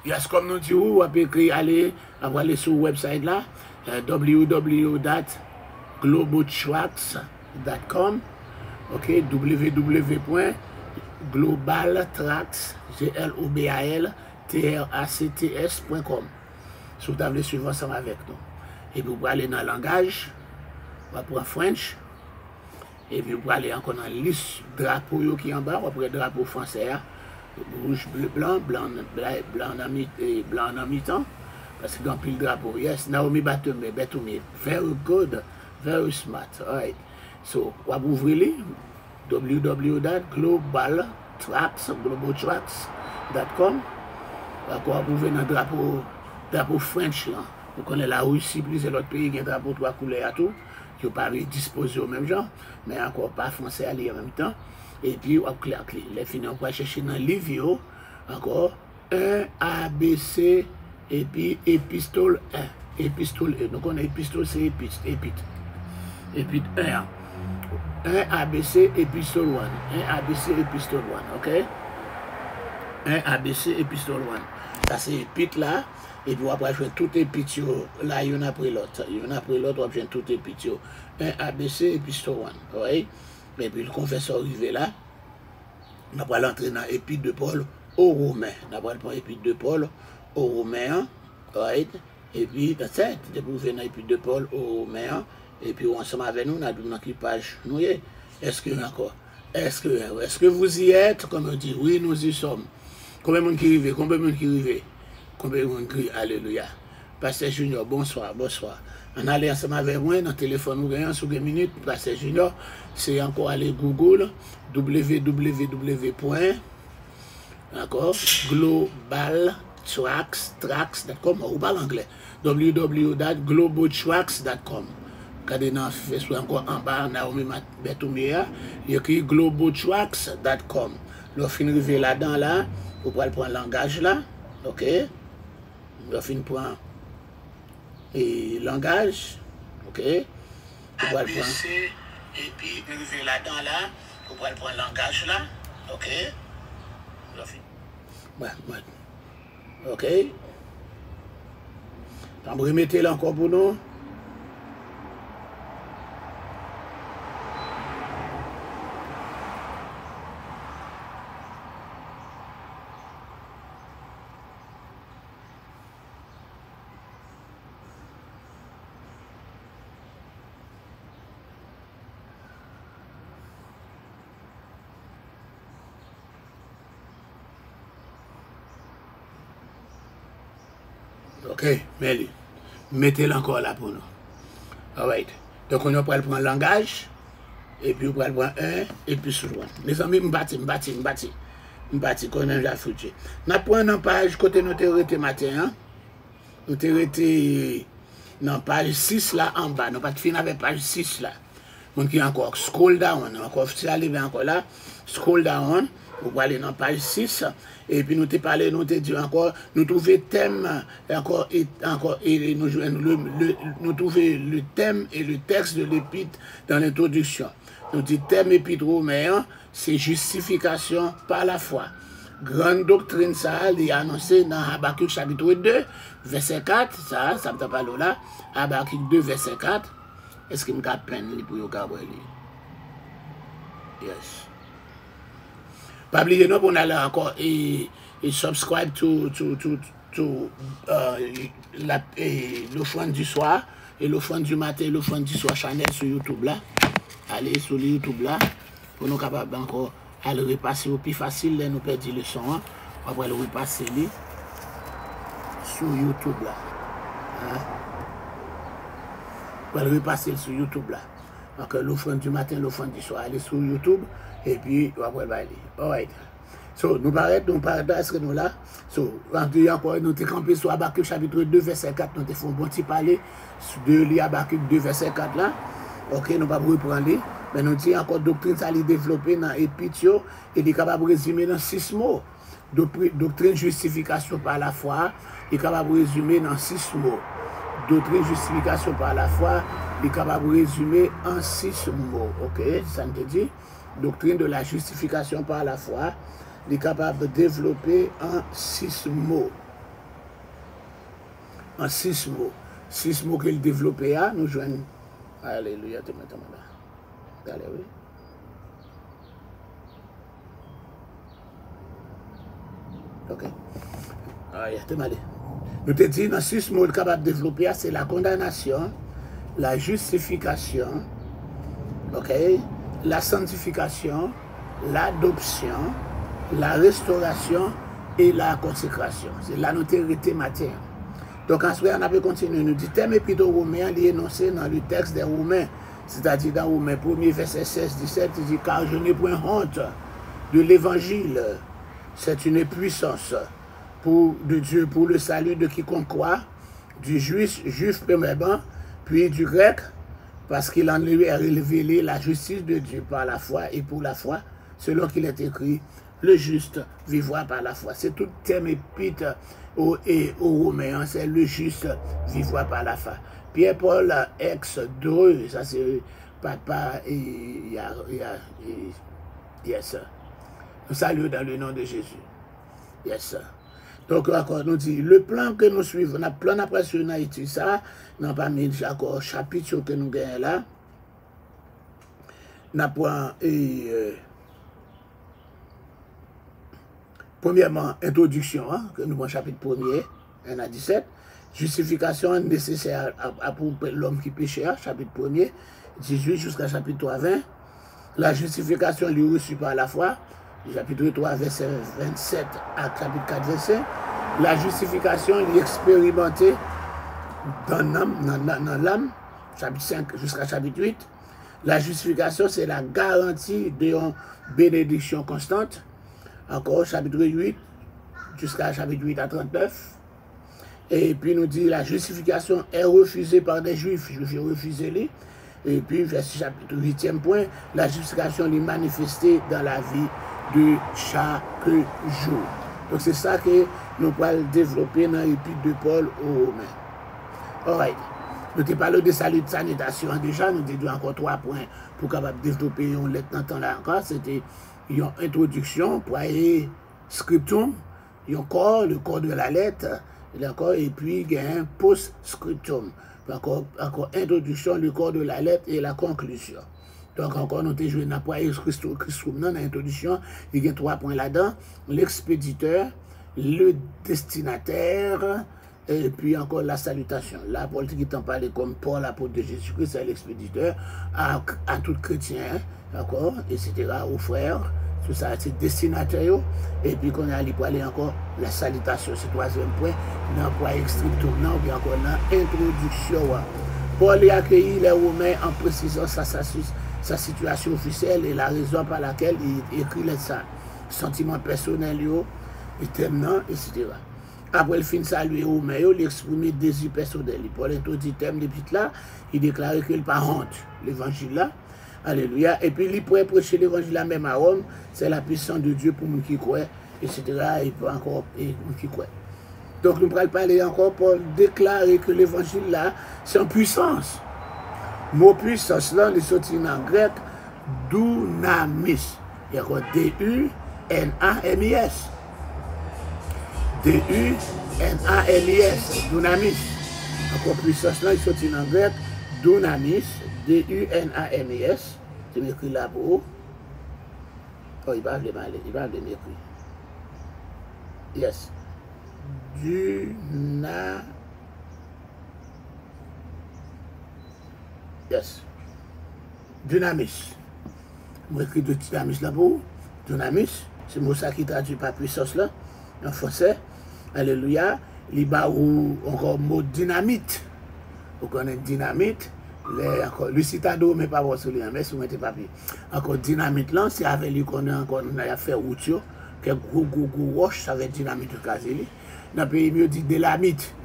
Yes, comme nous disons, vous pouvez écrire, aller sur le website là, www.globaltracks.com, ok, www.globaltracks, globaltracts.com. Si vous voulez suivre ensemble avec nous. Et puis vous pouvez aller dans le langage, vous pouvez prendre French, et puis vous pouvez aller encore dans la liste drapeau qui est en bas, vous pouvez drapeau français, rouge, bleu, blanc, blanc en mi-temps, parce que dans pile drapeau. Yes, Naomi Batoumi, very good, very smart. All right. So, vous pouvez ouvrir globaltracks.com. Vous pouvez ouvrir dans drapeau French là. Vous connaissez la Russie, plusieurs autres pays qui ont drapeau trois couleurs à tout, qui n'ont pas disposé au même genre, mais encore pas français à lire en même temps. Et puis, on clique, les fins, on va chercher dans le livre, encore, 1 ABC, et puis épistole 1. Épistole 1. Donc, on a épistole, c'est épître. Épître 1. 1 ABC, épistole 1. 1 ABC, épistole 1. OK? 1 ABC, épistole 1. Ça, c'est épître là. Et puis, on va jouer tout épître là, il y en a après l'autre. Il y en a après l'autre, on va jouer tout épître. 1 ABC, épistole 1. OK? Et puis le confesseur arrivé là, on va l'entrer dans l'épître de Paul aux Romains. On va prendre l'épître de Paul aux Romains, right? Et puis, c'est vous venez dans l'épître de Paul aux Romains, et puis ensemble avec nous, on a dans quelle page nous y est. Est-ce que encore? Est-ce que vous y êtes? Comme on dit, oui, nous y sommes. Combien de monde qui arrive? Combien de monde qui arrive? Combien de monde qui crie Alléluia? Pasteur Junior, bonsoir, bonsoir. On allait ensemble avec moi dans le téléphone, nous gagnons sur 2 minutes. Pasteur Junior, c'est encore aller Google, www.globaltracks.com, ou pas l'anglais, www.globaltracks.com. Regardez dans Facebook encore en bas, Naomi Batoumia, il y a écrit globaltracks.com. Nous finissons arriver là-dedans, là, vous pouvez prendre le langage là, ok? Nous finissons prendre et langage, ok? Vous pouvez prendre. Et puis, nous arrivons là-dedans, là, vous pouvez prendre le langage là, ok? Ouais. Ok? Donc, vous remettez là encore pour nous. Ok, mettez-le encore là pour nous. Alright. Donc, on va prendre le langage, et puis on va prendre 1, et puis sur 1. Mes amis, m'bati, qu'on a déjà foutu. Nous prenons une page, côté nous t'arrêté matin, hein? Nous t'arrêté dans page 6 là en bas. Nous pas fini avec page 6 là. Donc, il y a encore scroll down, encore, si arrivé encore là, scroll down. Vous aller dans page 6, et puis nous te parlé, nous te dit encore, nous trouver thème, encore, et nous trouver le thème et le texte de l'épître dans l'introduction. Nous dit thème épître romain, c'est justification par la foi. Grande doctrine, ça, il est annoncé dans Habakkuk chapitre 2, verset 4, ça me t'a parlé là, Habakkuk 2, verset 4. Est-ce que je me peine pour vous garder? Yes. Pas oublier non qu'on a encore et subscribe l'offrande du soir et l'offrande du matin et l'offrande du soir channel sur YouTube là. Allez sur le YouTube là pour nous capables encore aller repasser au plus facile là nous perdre le son hein. On va le repasser sur YouTube là. Hein? On va le repasser sur YouTube là. Donc l'offrande du matin, l'offrande du soir, allez sur YouTube et puis on va aller. Alright. So, nous paraîtons, est-ce que nous là? So, encore, nous sommes campés sur Habakkuk chapitre 2, verset 4, nous avons un bon petit parler de Habakkuk 2, verset 4 là. Ok, nous ne pouvons pas reprendre, mais nous disons encore doctrine, ça allait développer dans l'épître et il est capable de résumer dans 6 mots. Doctrine, justification par la foi, il est capable de résumer dans 6 mots. Doctrine, justification par la foi, il est capable de résumer en 6 mots. Ok, ça me dit? Doctrine de la justification par la foi, il est capable de développer en 6 mots. en 6 mots. 6 mots qu'il développait, nous joignons. Alléluia, tu m'entends là. Allez, oui. Ok. Nous te dit dans 6 mots capable de développer, c'est la condamnation, la justification, ok, la sanctification, l'adoption, la restauration et la consécration. C'est la notoriété matière. Donc ensuite, on a pu continuer. Nous dit, thème épître aux Romains, il est énoncé dans le texte des Romains, c'est-à-dire dans Romains 1er, verset 16-17, il dit, car je n'ai point honte de l'évangile. C'est une puissance de Dieu pour le salut de quiconque croit, du juif premièrement, puis du grec, parce qu'il en lui a révélé la justice de Dieu par la foi et pour la foi, selon qu'il est écrit, le juste vivra par la foi. C'est tout thème épître aux Romains, c'est le juste vivra par la foi. Pierre-Paul ex 2, ça c'est papa et yes. Nous saluons dans le nom de Jésus. Yes. Donc, encore, nous dit, le plan que nous suivons, le plan après sur Haïti, ça, n'a pas mis encore chapitre que nous gagnons là. N'a pas, premièrement, introduction, que nous avons chapitre 1er, 1 à 17. Justification nécessaire pour l'homme qui péchait, chapitre 1er, 18 jusqu'à chapitre 3, 20. La justification lui reçue par la foi, chapitre 3, verset 27 à chapitre 4, verset. La justification lui expérimentée dans l'âme, chapitre 5 jusqu'à chapitre 8. La justification, c'est la garantie d'une bénédiction constante. Encore, chapitre 8 jusqu'à chapitre 8 à 39. Et puis nous dit la justification est refusée par des juifs. Je vais refuser les. Et puis, verset chapitre 8e point, la justification est manifestée dans la vie de chaque jour. Donc c'est ça que nous allons développer dans l'épître de Paul aux Romains. Alright. Nous avons parlé de salut de sanitation déjà, nous avons encore 3 points pour capable développer une lettre dans temps là encore. C'était une introduction pour aller scriptum, le corps de la lettre, et puis il y a un post-scriptum. Encore introduction, le corps de la lettre et la conclusion. Donc encore, nous avons joué dans l'introduction, il y a 3 points là-dedans, l'expéditeur, le destinataire, et puis encore la salutation. Là, Paul qui t'en parle comme Paul, l'apôtre de Jésus-Christ, c'est l'expéditeur, à tout chrétien, d'accord, etc., aux frères, tout ça, c'est destinataire, et puis qu'on a allé pour aller encore la salutation, c'est le 3e point, dans le point scriptum, non, puis encore l'introduction. Paul a accueilli les Romains en précisant sa situation officielle et la raison par laquelle il écrit les sentiments personnels, et thèmes, etc. Après le fin saluer aux Romains, il exprimait des désirs personnels. Paul introduit thème de là, il déclarait qu'il n'a pas honte, l'évangile là. Alléluia. Et puis, il pourrait prêcher l'évangile là même à Rome, c'est la puissance de Dieu pour nous qui croient, etc. Et pour encore nous qui croient. Donc, nous allons parler encore pour déclarer que l'évangile là, c'est en puissance. Mot puissance là, il est sorti en grec, dunamis. Il y a quoi? D-U-N-A-M-I-S. D-U-N-A-M-I-S. Dunamis. Encore puissance là, il est sorti en grec, dunamis. D-U-N-A-M-I-S. Tu m'écris là pour. Oh, il va m'écrire. Yes. Yes. Dynamis. Je m'écris de dynamis là pour. Dynamis. C'est le mot ça qui traduit par puissance là. En français. Alléluia. Il y a encore le mot dynamite. Vous connaissez dynamite. Le citado, mais pas votre lien, mais si vous mettez papier. Encore dynamite là, c'est avec lui qu'on a encore fait route, que gros roche, ça va être dynamite au cas où. Dans le pays, il dit délamite.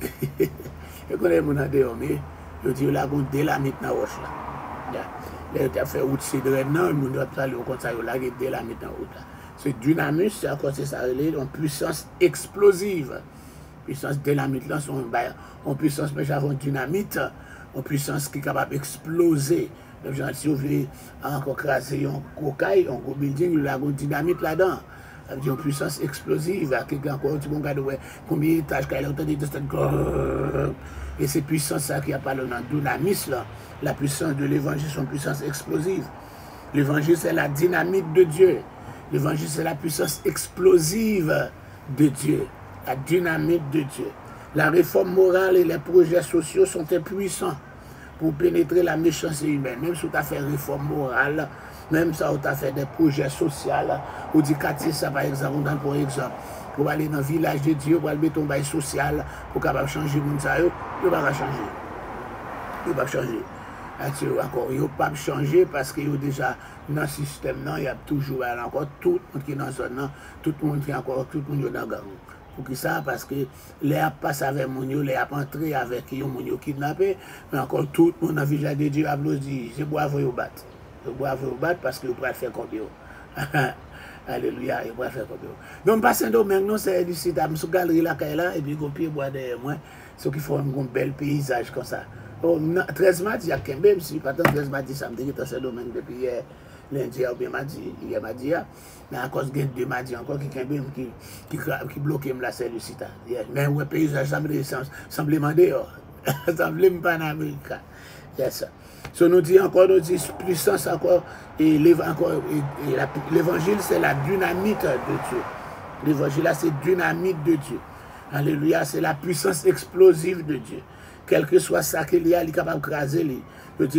Je connais mon adhérent, mais je dis là, on délamite dans la roche là. Là, il a fait route, c'est de non, il doit aller au contraire, il a délamite dans la route là. C'est dynamis, c'est encore ça, en puissance explosive. Puissance délamite là, en puissance, mais j'avais dynamite. En puissance qui est capable d'exploser. Si vous voulez encore craser un cocaille, un gros building, il y a une dynamite là-dedans. Ça veut dire une puissance explosive. Quelqu'un encore, tu regardes combien d'étages qu'il a entendu et c'est puissance ça qui a parlé dans le dynamisme là. La puissance de l'évangile, c'est une puissance explosive. L'évangile, c'est la dynamite de Dieu. L'évangile, c'est la puissance explosive de Dieu. La dynamite de Dieu. La réforme morale et les projets sociaux sont impuissants pour pénétrer la méchanceté humaine. Même si tu as fait réforme morale, même si tu as fait des projets sociaux, ou du quartier, ça par exemple, on donne pour exemple, pour aller dans le village de Dieu, pour aller mettre un bail social, pour capable changer le monde, il ne va pas changer. Il ne va pas changer. Encore, il ne va pas changer parce qu'il y a déjà dans le système, il y a toujours encore tout le monde qui est dans la zone, tout le monde qui est encore, tout le monde est dans la gang. Pour qui ça? Parce que les a passé avec mon yo, les a entré avec mon yo kidnappé, mais encore tout le monde dans le village de Dieu a dit, je bois vous battre. Je bois vous battre parce que vous pouvez faire comme vous. Alléluia, vous pouvez faire comme vous. Donc, pas Saint-Domingue, non, c'est ici, dans la galerie là, et puis on pied bois derrière moi, ceux qui font un bel paysage comme ça. 13 mars, il y a Kembe, si pas tant 13 mars, ça me dit que c'est Saint-Domingue depuis hier. Lundi ou bien mardi, hier mardi, mais à cause de mardi encore qui bloquait la celle-ci. Mais le paysage semble demander, semble pas en Amérique. Yes. So nous dit encore, nous dit puissance encore, et l'évangile c'est la dynamite de Dieu. L'évangile là c'est dynamite de Dieu. Alléluia, c'est la puissance explosive de Dieu. Quel que soit ça qu'il y a, il est capable de craser.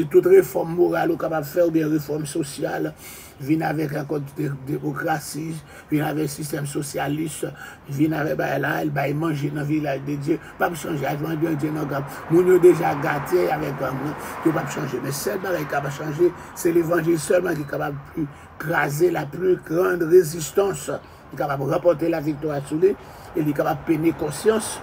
Toute réforme morale, capable de faire, ou bien réforme sociale, vient avec encore de démocratie, vient avec un système socialiste, vient avec là, il va manger dans le village de Dieu. Pas changer, il va Dieu dans le gars. Nous déjà gâtés avec nous, il ne va pas changer. Mais seul qui est capable de changer, c'est l'évangile seulement qui est capable de craser la plus grande résistance. Il est capable de remporter la victoire sur lui, et il est capable de peiner conscience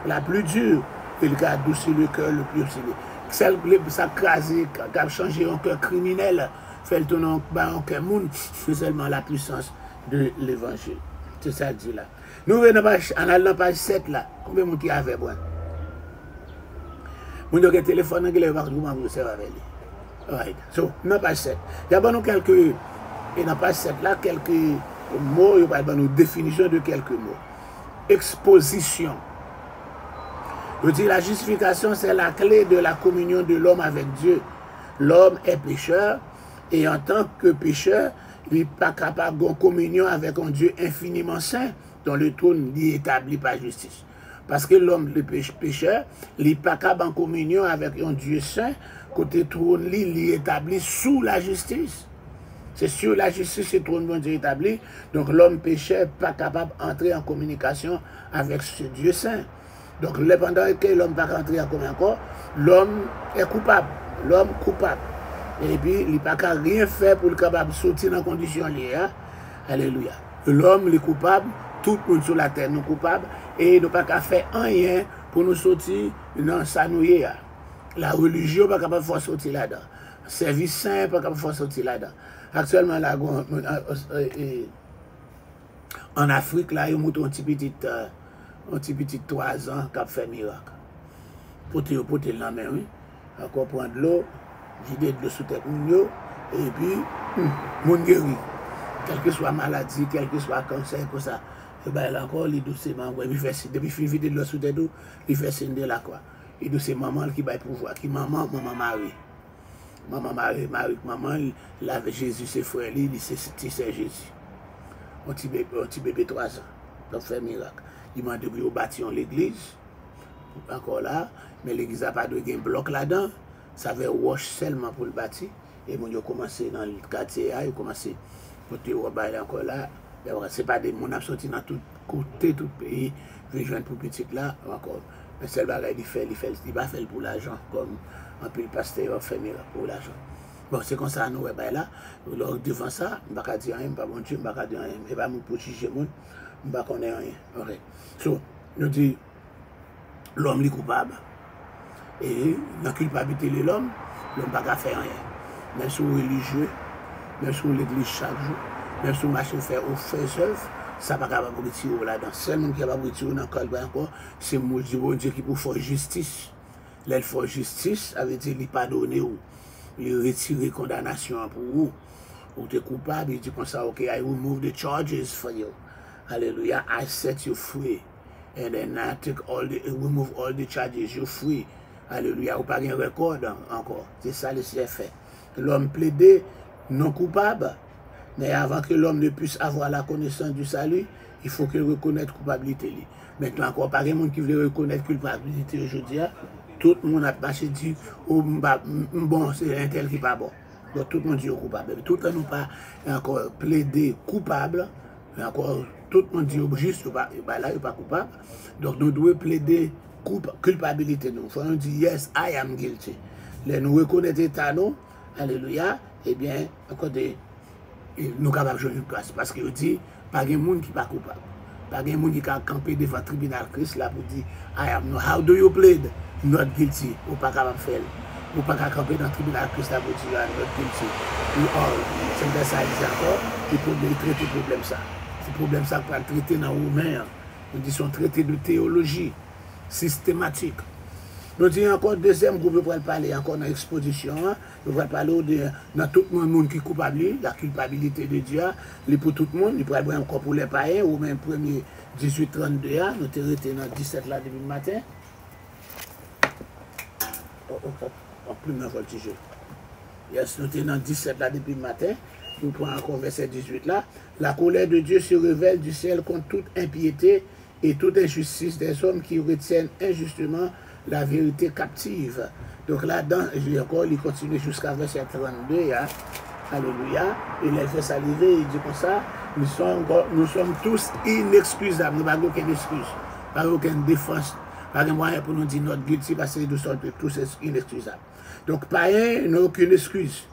la plus dure. Il a adouci le cœur le plus obstiné. Celle qui a crasé, qui a changé un cœur criminel, fait le tourner en cœur monde, c'est seulement la puissance de l'évangile. C'est ça que dit là. Nous venons en allant dans page 7 là. Combien de monde qui avait bon? Mon qui a téléphone anglais, va vous faire avec lui. Right. So, dans page 7. Il y a bon quelques, et dans page 7 là, quelques mots, il y a une définition de quelques mots. Exposition. Je dis la justification, c'est la clé de la communion de l'homme avec Dieu. L'homme est pécheur et en tant que pécheur, il n'est pas capable de communion avec un Dieu infiniment saint dont le trône est établi par justice. Parce que l'homme, le pécheur, il n'est pas capable de communion avec un Dieu saint côté trône, il est établi sous la justice. C'est sur la justice que le trône de Dieu est établi. Donc l'homme pécheur n'est pas capable d'entrer en communication avec ce Dieu saint. Donc, pendant que l'homme ne va pas rentrer en commun encore, l'homme est coupable. L'homme coupable. Et puis, il n'a pas qu'à rien faire pour le capable de sortir dans les conditions liées. Hein? Alléluia. L'homme est coupable, tout le monde sur la terre est coupable, et il n'a pas qu'à faire rien pour nous sortir dans sa nouille. La religion n'est pas capable de faire sortir là-dedans. Le service saint n'est pas capable de faire sortir là-dedans. Actuellement, là, en Afrique, là, il y a un petit 3 ans qui a fait miracle. Poter la main, oui. Encore prendre de l'eau, vider de l'eau sous tête, et puis, mon guéri. Quelle que soit maladie, quel que soit cancer, comme ça. Et bien là encore, il doucement, depuis qu'il vide de l'eau sous tête, il fait signe de la croix. Et doucement, maman qui va pouvoir, qui maman Marie. Maman, il avait Jésus, ses frères, il c'est Jésus. Un petit bébé 3 ans, donc fait miracle. Il m'a dit qu'il a bâti l'église, encore là, mais l'église n'a pas de bloc là-dedans. Ça avait wash seulement pour le bâtir. Et mon a commencé dans le quartier, il a commencé pour te rebailler encore là. Ce n'est pas des gens qui sorti dans tout côté, tout pays, veut joindre pour petit là, encore. Mais c'est le bagage il va faire pour l'argent, comme un peu le pasteur fait pour l'argent. Bon, c'est comme ça, nous, là, devant ça, je ne vais pas dire rien, je ne vais pas dire rien, je ne vais pas pour juger les gens. Je ne vais pas dire rien. Okay. So, nous disons, l'homme est coupable. Et dans la culpabilité de l'homme ne va pas faire rien. Même si on est religieux, même si on l'église chaque jour, même si on marche faire au fait œuvre, ça ne va pas retirer là-dedans. Seul monde qui va retirer dans le cœur encore, c'est mon Dieu qui peut faire justice. L'elle fait justice, ça veut dire qu'il pardonne ou il retire condamnation pour vous. Ou tu es coupable, il dit comme ça, ok, I remove the charges for you. Hallelujah. I set you free. And then I remove all the charges. You're free. Alléluia. Ou pas un record encore. C'est ça le ciel fait. L'homme plaidé non coupable. Mais avant que l'homme ne puisse avoir la connaissance du salut, il faut qu'il reconnaisse culpabilité. Maintenant encore, pas de monde qui veut reconnaître culpabilité aujourd'hui. Tout le monde a marché dit, oh, bon, c'est un tel qui n'est pas bon. Donc tout le monde dit coupable. Tout le monde n'a pas encore plaidé coupable. Encore, tout le monde dit juste, là, il n'est pas coupable. Donc nous devons plaider culpabilité. Nous faut nous dire, yes, I am guilty. Les nous reconnaître l'état, nous, alléluia, eh bien, encore nous sommes capables de jouer une place. Parce qu'il dit, pas de monde qui n'est pas coupable. Pas de monde qui a campé devant le tribunal Christ là pour dire, I am no. How do you plead? Not guilty. Ou pas capable de faire. Ou pas capable de camper dans le tribunal Christ là pour dire, you are not guilty. You are. C'est bien ça, il dit encore, il faut traiter le problème ça. C'est le problème ça qu'on va traiter dans Romains. On dit son traité de théologie systématique. Nous disons encore deuxième groupe, nous allons parler encore dans l'exposition. Nous allons parler dans tout le monde qui est coupable, la culpabilité de Dieu, pour tout le monde. Nous allons encore pour les païens, ou même premier 18-32, nous sommes restés dans 17 là depuis le matin. Plus de voltige. Yes, nous sommes dans 17 là depuis le matin. Nous prenons encore verset 18 là. La colère de Dieu se révèle du ciel contre toute impiété et toute injustice des hommes qui retiennent injustement la vérité captive. Donc là-dedans, il continue jusqu'à verset 32. Hein. Alléluia. Il les fait saliver, il dit comme ça, nous sommes tous inexcusables. Nous n'avons aucune excuse, pas aucune défense, pas de moyen pour nous dire notre guilty parce que nous sommes tous inexcusables. Donc, païen n'a aucune excuse.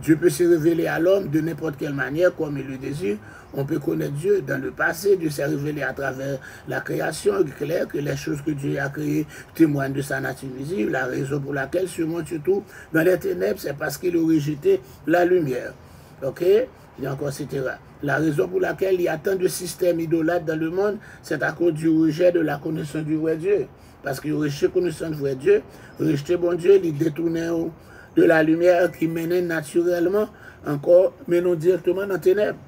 Dieu peut se révéler à l'homme de n'importe quelle manière, comme il le désire. On peut connaître Dieu dans le passé. Dieu s'est révélé à travers la création. Il est clair que les choses que Dieu a créées témoignent de sa nature visible. La raison pour laquelle se montre surtout dans les ténèbres, c'est parce qu'il a rejeté la lumière. Ok? Et encore, etc. La raison pour laquelle il y a tant de systèmes idolâtres dans le monde, c'est à cause du rejet de la connaissance du vrai Dieu. Parce qu'il rejetait la connaissance du vrai Dieu, rejetait bon Dieu, il détournait de la lumière qui menait naturellement, encore, menant directement dans les ténèbres.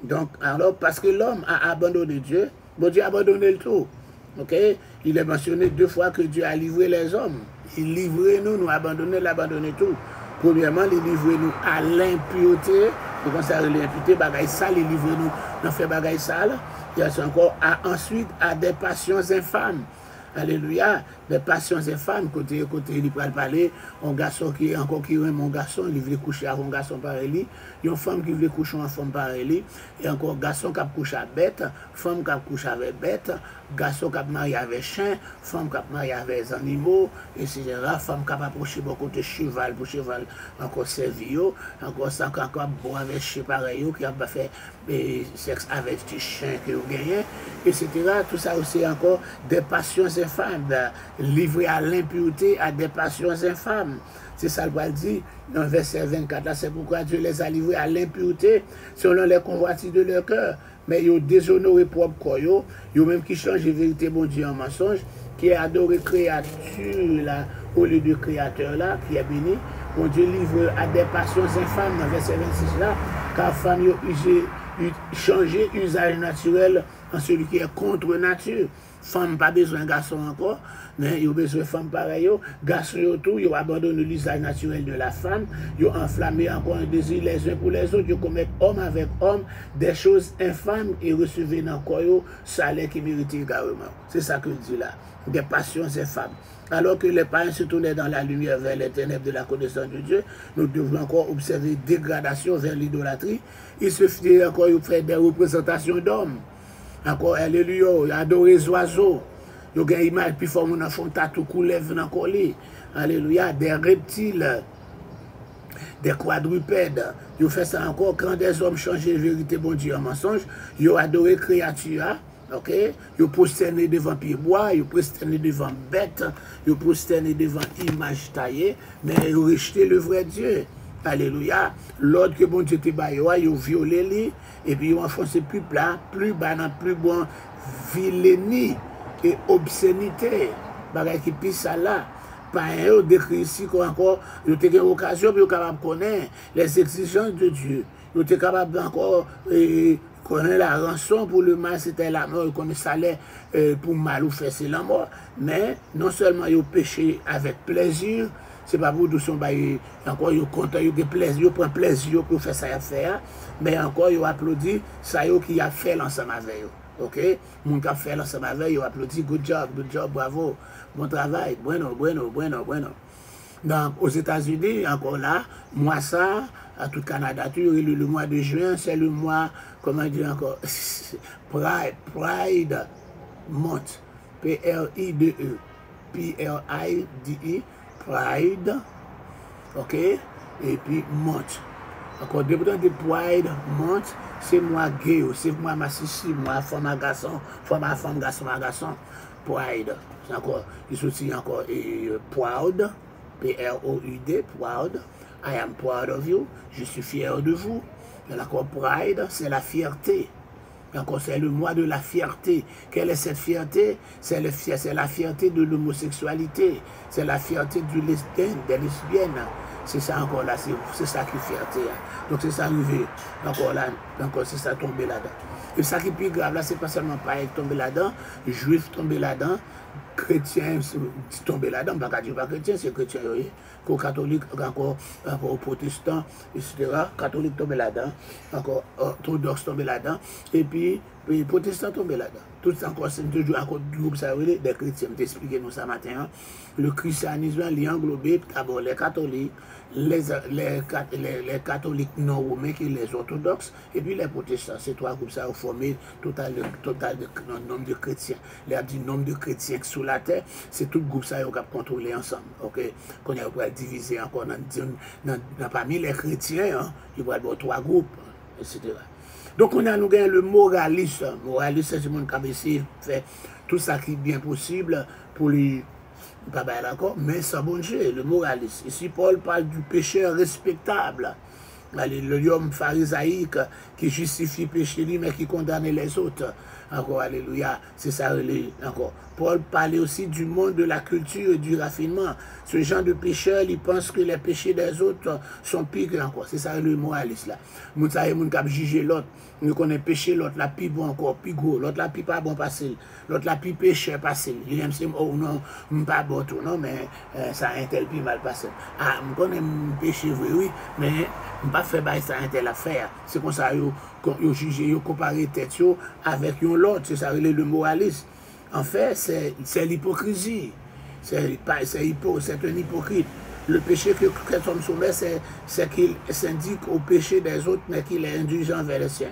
Donc, alors, parce que l'homme a abandonné Dieu, bon Dieu a abandonné le tout. Ok? Il est mentionné 2 fois que Dieu a livré les hommes. Il livrait nous, nous abandonner tout. Premièrement, il livrait nous à l'impureté. Quand ça l'impureté, bagaille sale, il livrait nous dans fait bagaille sale. Il y a encore ensuite à des passions infâmes. Alléluia, des passions infâmes, côté il peut parler, un garçon qui est encore qui aime un garçon, il veut coucher avec un garçon pareil, une femme qui veut coucher avec une femme pareil, et encore un garçon qui a couché avec bête, femme qui a couché avec bête, garçon qui a marié avec chien, femme qui a marié avec les animaux, etc. Femme qui a approché beaucoup de cheval, pour cheval encore servi, encore ça qui a boire avec chien pareil, qui a fait sexe avec des chiens qui ont gagné, etc. Tout ça aussi encore des passions infâmes, livrées à l'impureté, à des passions infâmes. C'est ça le dit dans le verset 24. Là, c'est pourquoi Dieu les a livrés à l'impureté selon les convoitises de leur cœur. Mais ils ont déshonoré propre corps, ils ont même qui changent la vérité, bon Dieu, en mensonge, qui a adoré créature là, au lieu de créateur là, qui est béni. Bon Dieu livre à des passions infâmes dans le verset 26 là, car femme a changé usage naturel en celui qui est contre nature. Femme pas besoin de garçon encore, mais ils ont besoin de femmes pareilles. Garçons autour, ils ont abandonné l'usage naturel de la femme, ils ont enflammé encore un désir les uns pour les autres, ils commettent homme avec homme des choses infâmes et recevaient dans le corps salaire qui mérite également. C'est ça que je dis là, des passions infâmes. Alors que les païens se tournaient dans la lumière vers les ténèbres de la connaissance de Dieu, nous devons encore observer dégradation vers l'idolâtrie. Il se fait encore des représentations d'hommes. Encore, alléluia, il a adoré les oiseaux. Il y a une image plus forte, on font tatou coulève dans le collier. Alléluia, des reptiles, des quadrupèdes. Il fait ça encore quand des hommes changent la vérité, bon Dieu, en mensonge. Ils ont adoré créature. Ok, ils prosternent devant pied bois, ils prosternent devant bête, ils prosternent devant image taillée, mais ils ont rejeté le vrai Dieu. Alléluia. L'ordre que bon Dieu te baille, ils ont violé, et puis ils ont enfoncé plus plat, plus bas, plus bon, vilainie et obscénité. Bagay qui pisse ça là. Pas un décrit ici encore, ils ont eu l'occasion, ils sont capables de connaître les exigences de Dieu. Ils sont capables encore connaît la rançon pour le mal, c'était la mort, il connaît le salaire pour mal ou faire, c'est la mort. Mais non seulement il péché avec plaisir, c'est pas pour tout son bail, encore il content, il plaisir, il prend plaisir pour faire ça à faire, mais encore il applaudit ça qui a fait l'ensemble avec eux. OK? Mon qui a fait l'ensemble avec eux, il applaudit, good job, bravo, bon travail, bueno. Donc, aux États-Unis, encore là, moi ça, à tout Canada, le mois de juin, c'est le mois, comment dire encore, Pride Month, P-R-I-D-E, P-R-I-D-E, Pride, ok, et puis Month. Encore, depuis de Pride Month, c'est moi gay, c'est moi massissi, moi femme à garçon, femme à femme, garçon à garçon, Pride. C'est encore, il s'outil encore, Proud, P-R-O-U-D, proud. I am proud of you. Je suis fier de vous. D'accord, pride, c'est la fierté. D'accord, c'est le mois de la fierté. Quelle est cette fierté? C'est la fierté de l'homosexualité. C'est la fierté du lesbien, des lesbiennes. C'est ça encore là, c'est ça qui est fierté. Donc c'est ça arrivé. Encore là, c'est ça tomber là-dedans. Et ça qui est plus grave là, c'est pas seulement pareil tomber là-dedans, juif tomber là-dedans, chrétien tomber là-dedans, pas dire pas chrétien, c'est chrétien, oui. Catholique, encore protestant, etc. Catholique tomber là-dedans, encore orthodoxe tomber là-dedans, et puis protestant tomber là-dedans. Tout ça encore, c'est toujours encore du groupe ça, des chrétiens, t'expliquer nous ça matin. Hein. Le christianisme, il englobé d'abord les catholiques, les catholiques non romains qui les orthodoxes, et puis les protestants. Ces trois groupes ça ont formé total de nombre de chrétiens. Les dit nombre de chrétiens sous la terre, c'est tout le groupe ça qui a contrôlé ensemble. Ok, qu'on a divisé encore parmi les chrétiens, hein, il va y avoir trois groupes, etc. Donc on a nous gagné le moraliste. Moraliste, c'est le monde qui a essayé de faire tout ça qui est bien possible pour les pas d'accord, mais sans bon Dieu, le moraliste. Ici, Paul parle du pécheur respectable. L'homme pharisaïque qui justifie le péché lui, mais qui condamne les autres. Encore, alléluia, c'est ça, encore. Paul parlait aussi du monde de la culture et du raffinement. Ce genre de pécheur, il pense que les péchés des autres sont pires que encore. C'est ça le moraliste là. Moun sa moun k'ap juger l'autre. Nous connaissons péché l'autre, la plus bon encore, plus gros. L'autre la plus pas bon passé. L'autre la plus péché passé. Il aime c'est oh non, pas bon tout non, mais ça un tel plus mal passé. Ah, je connais péché oui, mais je pas fait ça un tel affaire. C'est comme ça yo juger, yo comparer tête avec l'autre. C'est ça le moraliste. En fait, c'est l'hypocrisie. C'est un hypocrite. Le péché que cet homme soumet, c'est qu'il s'indique au péché des autres, mais qu'il est indulgent vers les siens.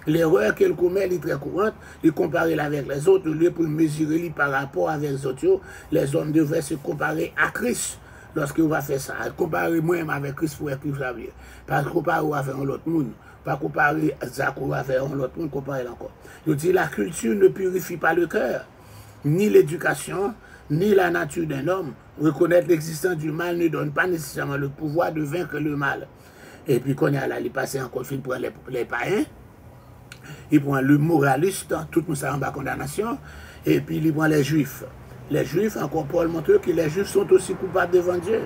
L'erreur qu'il commet est très courante, il compare avec les autres, au lieu pour mesurer par rapport avec les autres, les hommes devraient se comparer à Christ lorsqu'il va faire ça. Comparer moi-même avec Christ pour écrire ça bien. Pas comparer avec l'autre monde. Pas comparer Zach avec l'autre monde, comparer encore. Je dis la culture ne purifie pas le cœur, ni l'éducation, ni la nature d'un homme. Reconnaître l'existence du mal ne donne pas nécessairement le pouvoir de vaincre le mal. Et puis quand il a là, il passe encore, il prend les païens, il prend le moraliste, tout le monde ça en bas condamnation, et puis il prend les juifs. Les juifs, encore Paul montre que les juifs sont aussi coupables devant Dieu.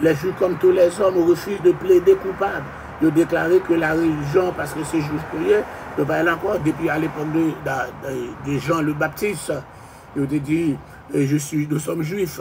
Les juifs, comme tous les hommes, refusent de plaider coupable, de déclarer que la religion, parce que c'est juif prié, de parler encore, depuis à l'époque de Jean le Baptiste, il a dit, nous sommes juifs,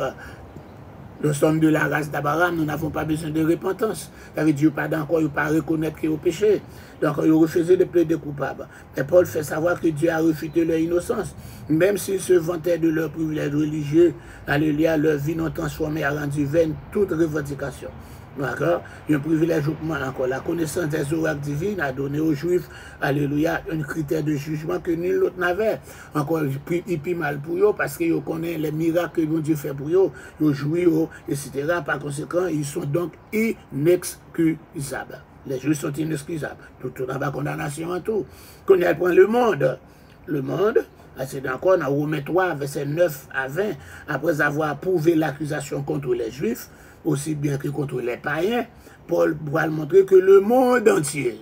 nous sommes de la race d'Abraham, nous n'avons pas besoin de repentance. Ça veut dire pas encore, il ne pas reconnaître qu'il est au péché. Donc il refusait de plaider coupable. Et Paul fait savoir que Dieu a refuté leur innocence. Même s'ils se vantaient de leurs privilèges religieux, alléluia, leur vie non transformée a rendu vaine toute revendication. D'accord? Un privilège encore. La connaissance des oracles divines a donné aux Juifs, alléluia, un critère de jugement que nul autre n'avait. Encore, il pis mal pour eux parce qu'ils connaissent les miracles que Dieu fait pour eux, ils jouent, etc. Par conséquent, ils sont donc inexcusables. Les Juifs sont inexcusables. Tout dans la condamnation en tout. Quand il prend le monde, c'est encore dans Romains 3, versets 9 à 20, après avoir prouvé l'accusation contre les Juifs, aussi bien que contre les païens, Paul va montrer que le monde entier,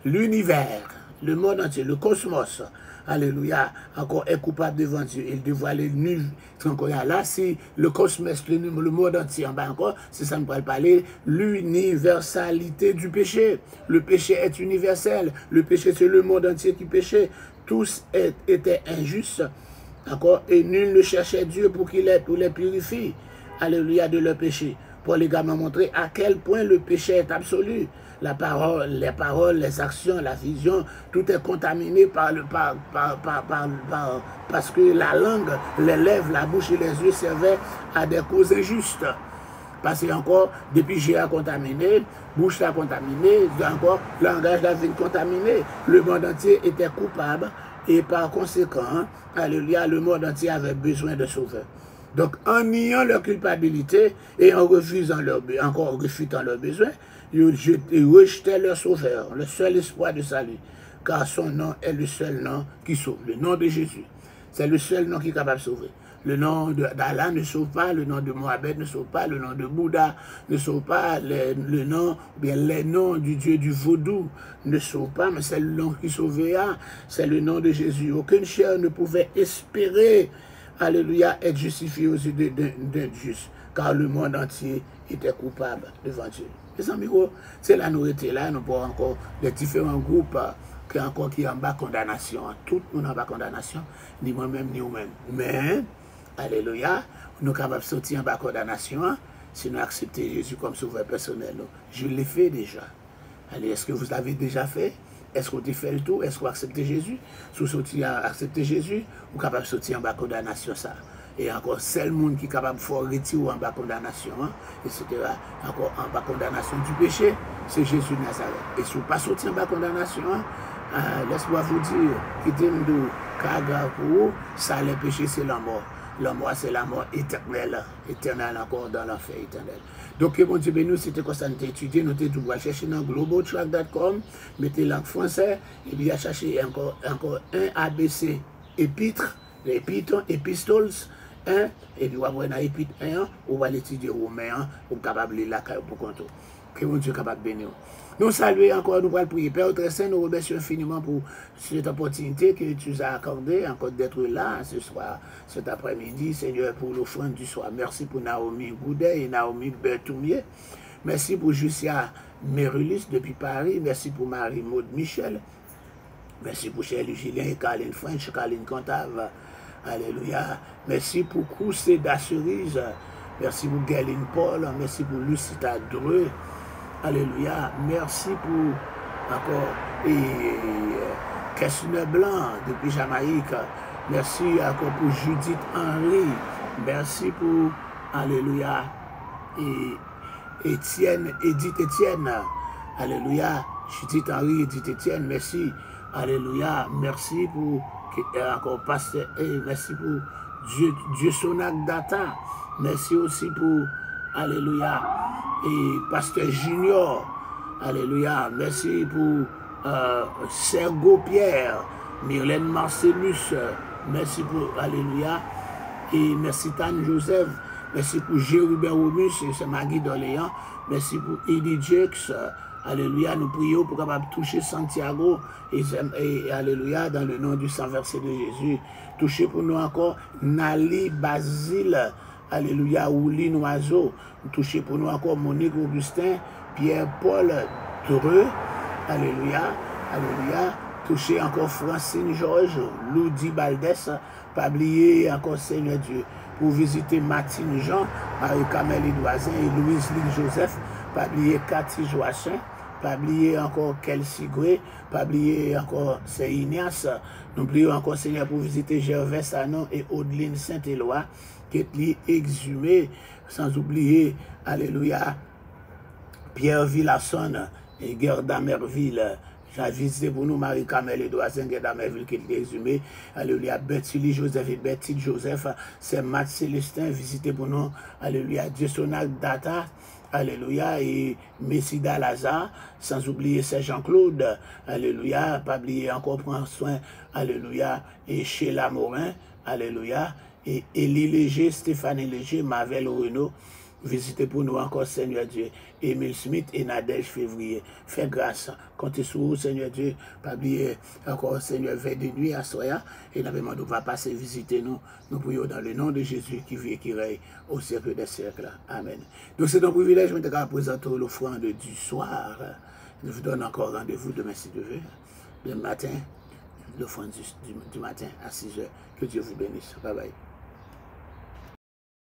l'univers, le monde entier, le cosmos, alléluia, encore est coupable devant Dieu. Il devrait aller nu. Là, si le cosmos, le monde entier en bas encore, c'est ça qu'on pourrait parler, l'universalité du péché. Le péché est universel. Le péché, c'est le monde entier qui péchait. Tous étaient injustes, encore, et nul ne cherchait Dieu pour les purifie, alléluia, de leur péché. Pour également montrer à quel point le péché est absolu. La parole, les paroles, les actions, la vision, tout est contaminé parce que la langue, les lèvres, la bouche et les yeux servaient à des causes injustes. Parce que encore, depuis j'ai contaminé, bouche l'a contaminé, encore, langage l'a contaminé. Le monde entier était coupable et par conséquent, alléluia, le monde entier avait besoin de sauveur. Donc, en niant leur culpabilité et en refutant leur besoin, ils rejetaient leur sauveur, le seul espoir de salut, car son nom est le seul nom qui sauve, le nom de Jésus. C'est le seul nom qui est capable de sauver. Le nom d'Allah ne sauve pas, le nom de Mohamed ne sauve pas, le nom de Bouddha ne sauve pas, les noms du Dieu du vaudou ne sauvent pas, mais c'est le nom qui sauvera, c'est le nom de Jésus. Aucune chair ne pouvait espérer, alléluia, être justifié aux yeux d'un juste, car le monde entier était coupable devant Dieu. Les amis, c'est là nous étions là, nous avons encore les différents groupes qui sont en bas condamnation. Tout le monde en bas condamnation, ni moi-même, ni vous-même. Mais, alléluia, nous sommes capables de sortir en bas condamnation si nous acceptons Jésus comme sauveur personnel. Je l'ai fait déjà. Allez, est-ce que vous l'avez déjà fait? Est-ce que vous fait le tout? Est-ce que vous acceptez Jésus? Si vous acceptez Jésus, vous êtes capable de sortir en bas condamnation ça. Et encore, c'est le monde qui est capable de faire retirer en bas condamnation, etc. Encore en bas condamnation du péché, c'est Jésus de Nazareth. Et si vous ne pas sortir en bas condamnation, laisse-moi vous dire, quittez nous car grave pour vous, ça les péchés c'est la mort. La mort c'est la mort éternelle, éternelle encore dans l'enfer éternel. Donc, mon Dieu béni, c'était comme ça nous étudié, nous devons chercher dans globaltrack.com, mettez langue français, et bien chercher encore un ABC épître, épistles, et puis on va dans épître 1, on va l'étudier romain, on est capable de lire pour compter. Que mon Dieu est capable de bénir. Nous saluons encore, nous allons prier. Père très saint, nous remercions infiniment pour cette opportunité que tu nous as accordée, encore d'être là ce soir, cet après-midi, Seigneur, pour l'offrande du soir. Merci pour Naomi Goudet et Naomi Bertoumier. Merci pour Jussia Merulis depuis Paris. Merci pour Marie-Maude Michel. Merci pour Chélie Julien et Caroline French, Caroline Contave. Alléluia. Merci pour Coussé d'Assurise. Merci pour Galine Paul. Merci pour Lucita Dreux. Alléluia. Merci pour encore Kessner Blanc depuis Jamaïque. Merci encore pour Judith Henry. Merci pour, alléluia, Edith Etienne. Alléluia. Judith Henry, Edith Etienne. Merci. Alléluia. Merci pour encore pasteur. Merci pour Dieu Sonac Data. Merci aussi pour, alléluia, et pasteur Junior, alléluia, merci pour Sergo Pierre, Myrlène Marcellus, merci pour, alléluia, et merci Tane Joseph, merci pour Jérubin Romus, c'est Magui d'Orléans, merci pour Eddie Jakes, alléluia, nous prions pour capable toucher Santiago, et alléluia, dans le nom du sang versé de Jésus, toucher pour nous encore Nali Basile, alléluia, Ouline Oiseau, touché pour nous encore Monique Augustin, Pierre-Paul Dreux, alléluia, alléluia, touché encore Francine Georges, Loudi Baldès, pas oublier encore Seigneur Dieu, pour visiter Martine Jean, Marie-Camille Idoisin et Louise Lynn Joseph, pas oublier Cathy Joachim, pas oublier encore Kelsey Gray, pas oublier encore c'est Ignace, nous prions encore Seigneur pour visiter Gervais Sanon et Audeline Saint-Éloi, qui est exhumé, sans oublier, alléluia, Pierre Villasson et Gerda Merville. J'ai visité pour nous Marie-Camille Edouardin, Gerda Merville qui est exhumé. Alléluia, Bertili Joseph et Bertile Joseph. C'est Matt Célestin, visité pour nous. Alléluia, Dieu Sonac Data. Alléluia, et Messida Lazare, sans oublier Saint Jean-Claude. Alléluia, pas oublier encore prendre soin. Alléluia, et Sheila Morin. Alléluia. Et Élie Léger, Stéphanie Léger, Marvel Renault, Visitez pour nous encore, Seigneur Dieu, Emile Smith et Nadège Février. Fais grâce. Comptez sur vous, Seigneur Dieu. Pas oublier encore, Seigneur, veille de nuit à Soya. Et nous va passer visiter nous. Nous prions dans le nom de Jésus qui vit et qui règne au siècle des siècles. Amen. Donc c'est un privilège de présenter l'offrande du soir. Je vous donne encore rendez-vous demain si Dieu veut. Le matin, l'offrande du matin à 6 h. Que Dieu vous bénisse. Bye bye.